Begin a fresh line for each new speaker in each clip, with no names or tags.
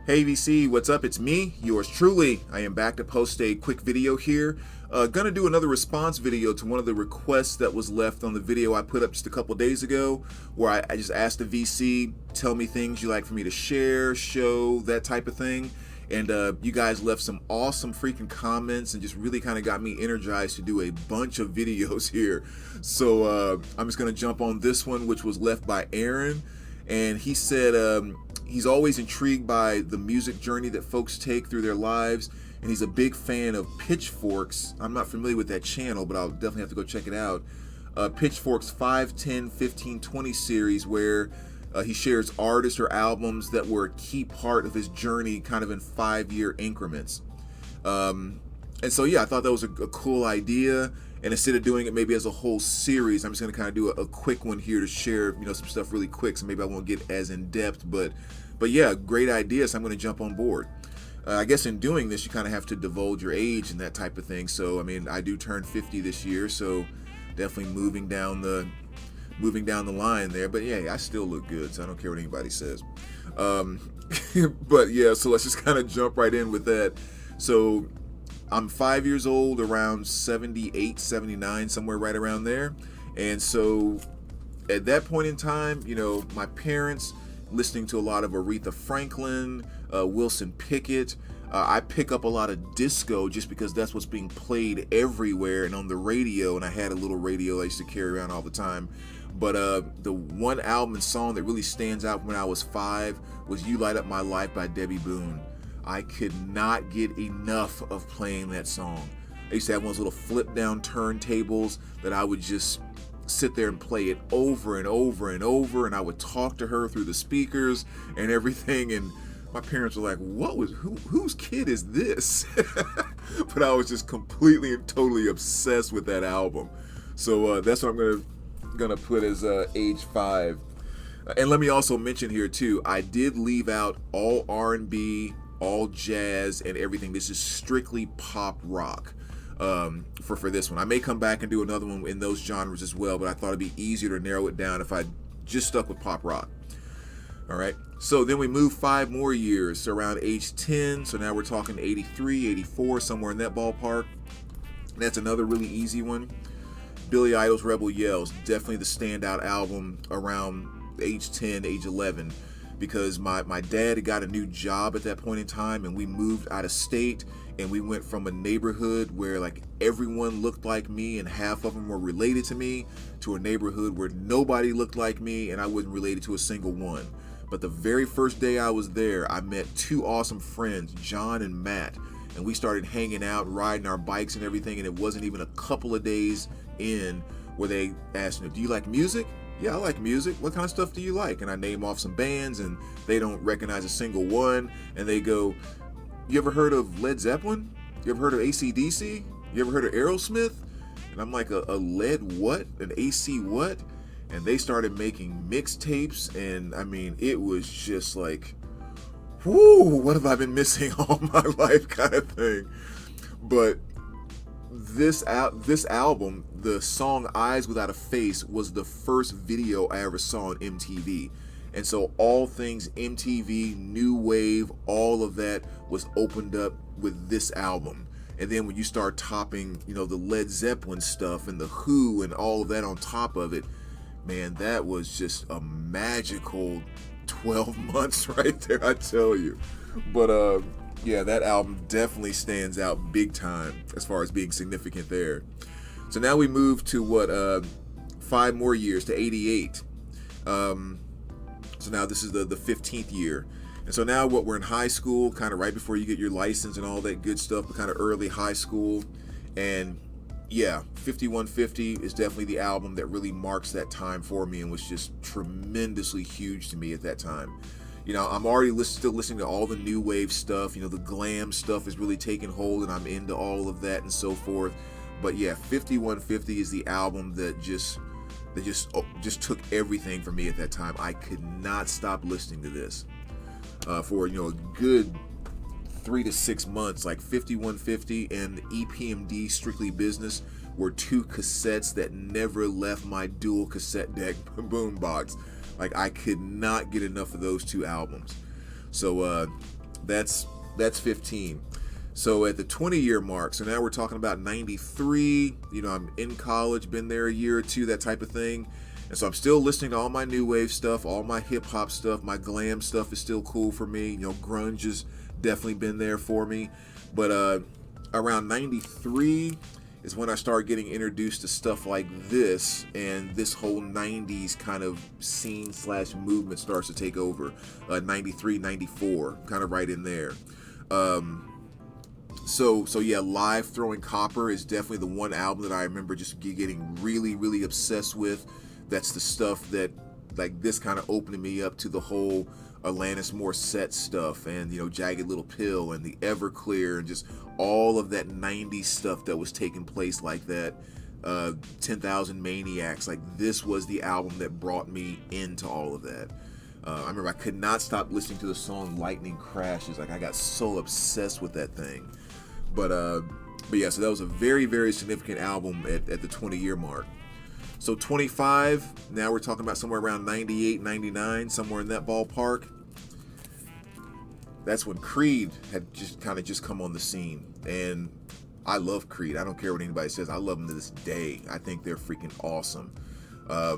Hey VC, what's up? It's me, yours truly. I am back to post a quick video here. Gonna do another response video to one of the requests that was left on the video I put up just a couple days ago, where I just asked the VC, tell me things you like for me to share, show, that type of thing. And you guys left some awesome freaking comments and just really kind of got me energized to do a bunch of videos here. So I'm just gonna jump on this one, which was left by Aaron. And he said he's always intrigued by the music journey that folks take through their lives, and he's a big fan of Pitchfork's. I'm not familiar with that channel, but I'll definitely have to go check it out. Pitchfork's 5, 10, 15, 20 series, where he shares artists or albums that were a key part of his journey, kind of in 5-year increments. And so, yeah, I thought that was a cool idea. And instead of doing it maybe as a whole series, I'm just going to kind of do a quick one here to share, some stuff really quick. So maybe I won't get as in depth, but yeah, great idea. So I'm going to jump on board. I guess in doing this, you kind of have to divulge your age and that type of thing. So I mean, I do turn 50 this year, so definitely moving down the line there. But yeah, I still look good, so I don't care what anybody says. But yeah, so let's just kind of jump right in with that. So I'm 5 years old, around 78, 79, somewhere right around there. And so at that point in time, my parents listening to a lot of Aretha Franklin, Wilson Pickett. I pick up a lot of disco just because that's what's being played everywhere and on the radio. And I had a little radio I used to carry around all the time. But the one album and song that really stands out when I was 5 was You Light Up My Life by Debbie Boone. I could not get enough of playing that song. I used to have one of those little flip down turntables that I would just sit there and play it over and over and over, and I would talk to her through the speakers and everything, and my parents were like, whose kid is this? But I was just completely and totally obsessed with that album. So that's what I'm gonna put as age 5. And let me also mention here too, I did leave out all R&B, all jazz, and everything. This is strictly pop rock for this one. I may come back and do another one in those genres as well, but I thought it'd be easier to narrow it down if I just stuck with pop rock. All right, so then we move 5 more years, so around age 10, so now we're talking 83, 84, somewhere in that ballpark. That's another really easy one. Billy Idol's Rebel Yells, definitely the standout album around age 10, age 11. Because my dad had got a new job at that point in time, and we moved out of state, and we went from a neighborhood where like everyone looked like me and half of them were related to me, to a neighborhood where nobody looked like me and I wasn't related to a single one. But the very first day I was there, I met 2 awesome friends, John and Matt, and we started hanging out, riding our bikes and everything, and it wasn't even a couple of days in where they asked me, do you like music? Yeah, I like music. What kind of stuff do you like? And I name off some bands, and they don't recognize a single one. And they go, you ever heard of Led Zeppelin? You ever heard of AC/DC? You ever heard of Aerosmith? And I'm like, a lead what? An AC what? And they started making mixtapes, and I mean, it was just like, whoo, what have I been missing all my life kind of thing. But this album, the song Eyes Without a Face, was the first video I ever saw on MTV. And so all things MTV, new wave, all of that was opened up with this album. And then when you start topping, the Led Zeppelin stuff and the Who and all of that on top of it, man, that was just a magical 12 months right there, I tell you. But yeah, that album definitely stands out big time as far as being significant there. So now we move to 5 more years to 88. So now this is the 15th year. And so now we're in high school, kind of right before you get your license and all that good stuff, but kind of early high school. And yeah, 5150 is definitely the album that really marks that time for me and was just tremendously huge to me at that time. I'm already still listening to all the new wave stuff. The glam stuff is really taking hold, and I'm into all of that and so forth. But yeah, 5150 is the album that just took everything for me at that time. I could not stop listening to this for a good 3 to 6 months. Like 5150 and EPMD Strictly Business were 2 cassettes that never left my dual cassette deck boombox. Like, I could not get enough of those 2 albums. So That's 15. So at the 20-year mark, so now we're talking about 93. I'm in college, been there a year or two, that type of thing. And so I'm still listening to all my new wave stuff, all my hip hop stuff, my glam stuff is still cool for me. Grunge has definitely been there for me. But around 93 is when I started getting introduced to stuff like this, and this whole 90s kind of scene / movement starts to take over. 93, 94, kind of right in there. So yeah, Live Throwing Copper is definitely the one album that I remember just getting really, really obsessed with. That's the stuff that, like, this kind of opened me up to the whole Alanis Morissette stuff, and Jagged Little Pill and the Everclear, and just all of that 90s stuff that was taking place like that. 10,000 Maniacs, like, this was the album that brought me into all of that. I remember I could not stop listening to the song Lightning Crashes. Like, I got so obsessed with that thing. But yeah, so that was a very, very significant album at the 20-year mark. So 25, now we're talking about somewhere around 98, 99, somewhere in that ballpark. That's when Creed had just come on the scene. And I love Creed. I don't care what anybody says. I love them to this day. I think they're freaking awesome. A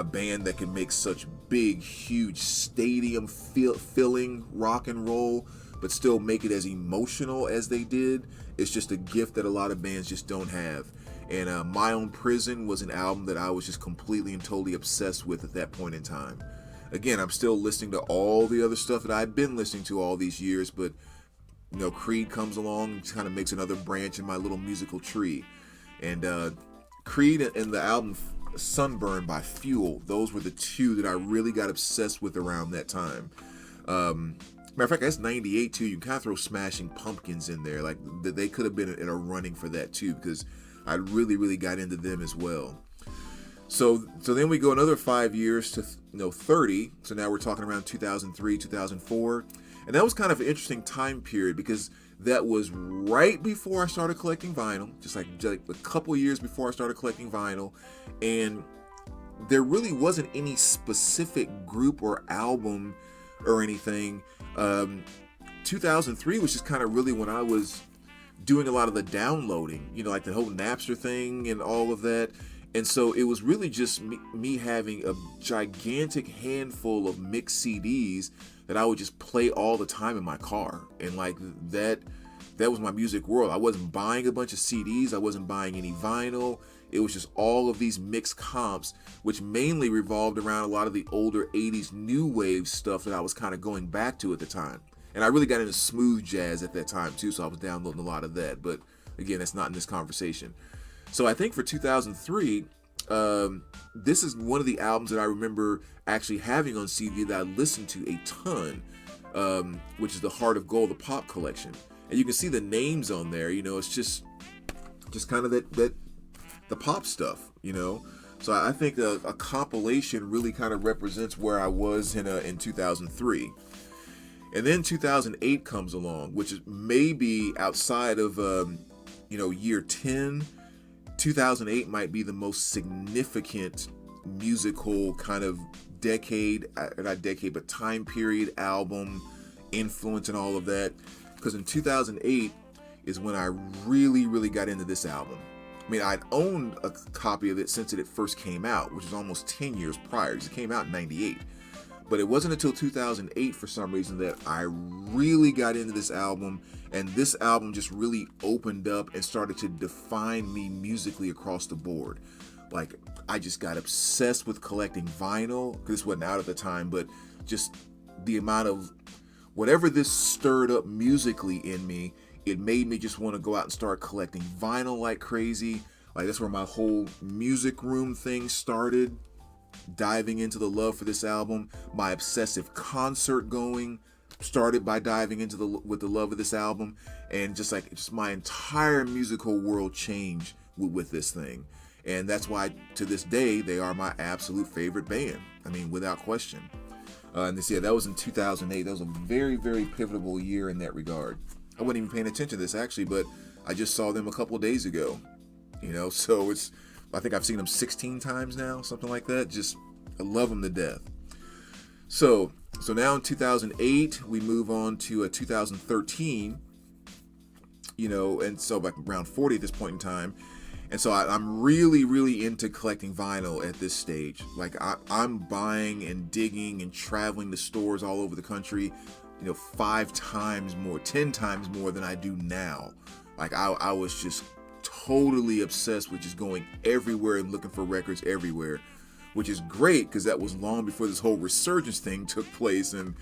band that can make such big, huge, stadium-filling rock and roll, but still make it as emotional as they did. It's just a gift that a lot of bands just don't have. And My Own Prison was an album that I was just completely and totally obsessed with at that point in time. Again, I'm still listening to all the other stuff that I've been listening to all these years, but Creed comes along and kind of makes another branch in my little musical tree. And Creed and the album Sunburn by Fuel, those were the two that I really got obsessed with around that time. Matter of fact, that's 98 too. You can kind of throw Smashing Pumpkins in there. Like, they could have been in a running for that too, because I really, really got into them as well. So then we go another 5 years to 30. So now we're talking around 2003, 2004. And that was kind of an interesting time period, because that was right before I started collecting vinyl, just like a couple years before I started collecting vinyl. And there really wasn't any specific group or album or anything. 2003 was just kind of really when I was doing a lot of the downloading, like the whole Napster thing and all of that. And so it was really just me having a gigantic handful of mixed CDs that I would just play all the time in my car. And like that was my music world. I wasn't buying a bunch of CDs. I wasn't buying any vinyl. It was just all of these mixed comps, which mainly revolved around a lot of the older 80s new wave stuff that I was kind of going back to at the time. And I really got into smooth jazz at that time too, so I was downloading a lot of that. But again, that's not in this conversation. So I think for 2003, this is one of the albums that I remember actually having on CD that I listened to a ton, which is the Heart of Gold, the Pop Collection. And you can see the names on there. It's just kind of that the pop stuff. So I think a compilation really kind of represents where I was in 2003. And then 2008 comes along, which is maybe outside of year 10. 2008 might be the most significant musical kind of time period, album, influence, and all of that. Because in 2008 is when I really, really got into this album. I mean, I'd owned a copy of it since it first came out, which was almost 10 years prior, because it came out in 98. But it wasn't until 2008, for some reason, that I really got into this album. And this album just really opened up and started to define me musically across the board. Like, I just got obsessed with collecting vinyl, because this wasn't out at the time, but just the amount of whatever this stirred up musically in me, it made me just want to go out and start collecting vinyl like crazy. Like, that's where my whole music room thing started. Diving into the love for this album. My obsessive concert going started by diving into with the love of this album, and just my entire musical world changed with this thing. And that's why to this day they are my absolute favorite band. I mean, without question. And that was in 2008. That was a very, very pivotal year in that regard. I wasn't even paying attention to this actually, but I just saw them a couple of days ago. So I think I've seen them 16 times now, something like that. I love them to death. So now in 2008, we move on to 2013, and so like around 40 at this point in time. And so I'm really, really into collecting vinyl at this stage. Like I'm buying and digging and traveling to stores all over the country, 5 times more, 10 times more than I do now. Like I was just totally obsessed with just going everywhere and looking for records everywhere, which is great because that was long before this whole resurgence thing took place. And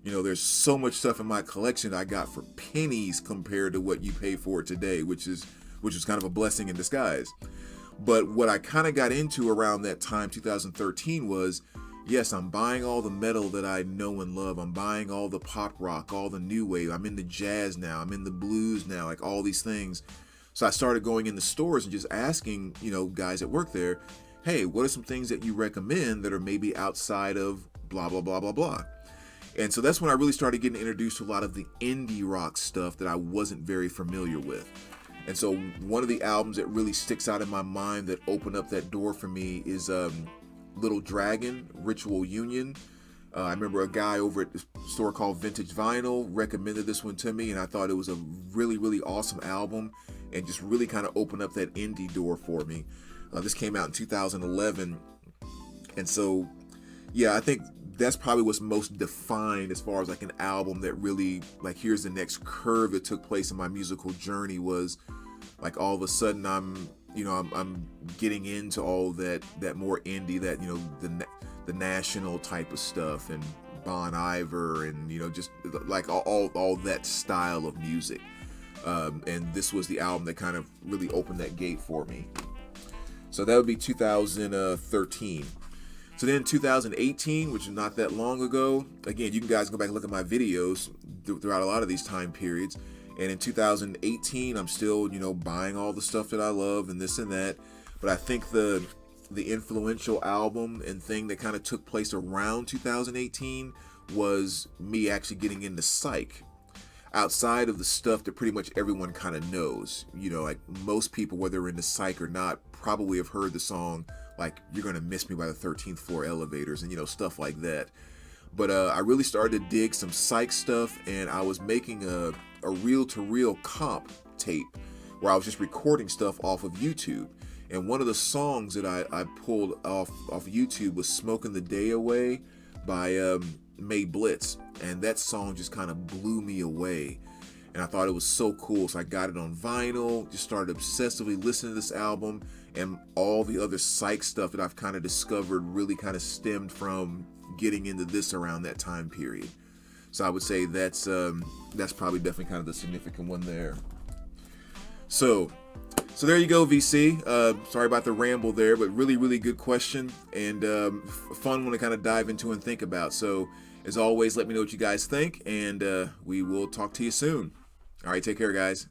there's so much stuff in my collection I got for pennies compared to what you pay for it today, which is kind of a blessing in disguise. But what I kind of got into around that time, 2013, was, yes, I'm buying all the metal that I know and love. I'm buying all the pop rock, all the new wave. I'm into jazz now. I'm in the blues now, like all these things. So I started going in the stores and just asking, guys that work there, hey, what are some things that you recommend that are maybe outside of blah, blah, blah, blah, blah. And so that's when I really started getting introduced to a lot of the indie rock stuff that I wasn't very familiar with. And so one of the albums that really sticks out in my mind that opened up that door for me is Little Dragon, Ritual Union. I remember a guy over at the store called Vintage Vinyl recommended this one to me, and I thought it was a really, really awesome album and just really kind of opened up that indie door for me. This came out in 2011. And so, yeah, I think that's probably what's most defined as far as like an album that really, like, here's the next curve that took place in my musical journey, was like all of a sudden I'm getting into all that more indie, that, the national type of stuff, and Bon Iver, and, just like all that style of music. And this was the album that kind of really opened that gate for me. So that would be 2013. So then 2018, which is not that long ago, again, you can guys go back and look at my videos throughout a lot of these time periods. And in 2018, I'm still, buying all the stuff that I love and this and that. But I think the influential album and thing that kind of took place around 2018 was me actually getting into psych. Outside of the stuff that pretty much everyone kind of knows, like most people, whether they're into psych or not, probably have heard the song like "You're Gonna Miss Me" by the 13th Floor Elevators, and stuff like that. But I really started to dig some psych stuff, and I was making a reel-to-reel comp tape where I was just recording stuff off of YouTube. And one of the songs that I pulled off YouTube was "Smoking the Day Away" by May Blitz, and that song just kind of blew me away, and I thought it was so cool. So I got it on vinyl, just started obsessively listening to this album, and all the other psych stuff that I've kind of discovered really kind of stemmed from getting into this around that time period. So I would say that's probably definitely kind of the significant one there. So there you go, VC. Sorry about the ramble there, but really, really good question, and fun one to kind of dive into and think about. So as always, let me know what you guys think, and we will talk to you soon. All right, take care, guys.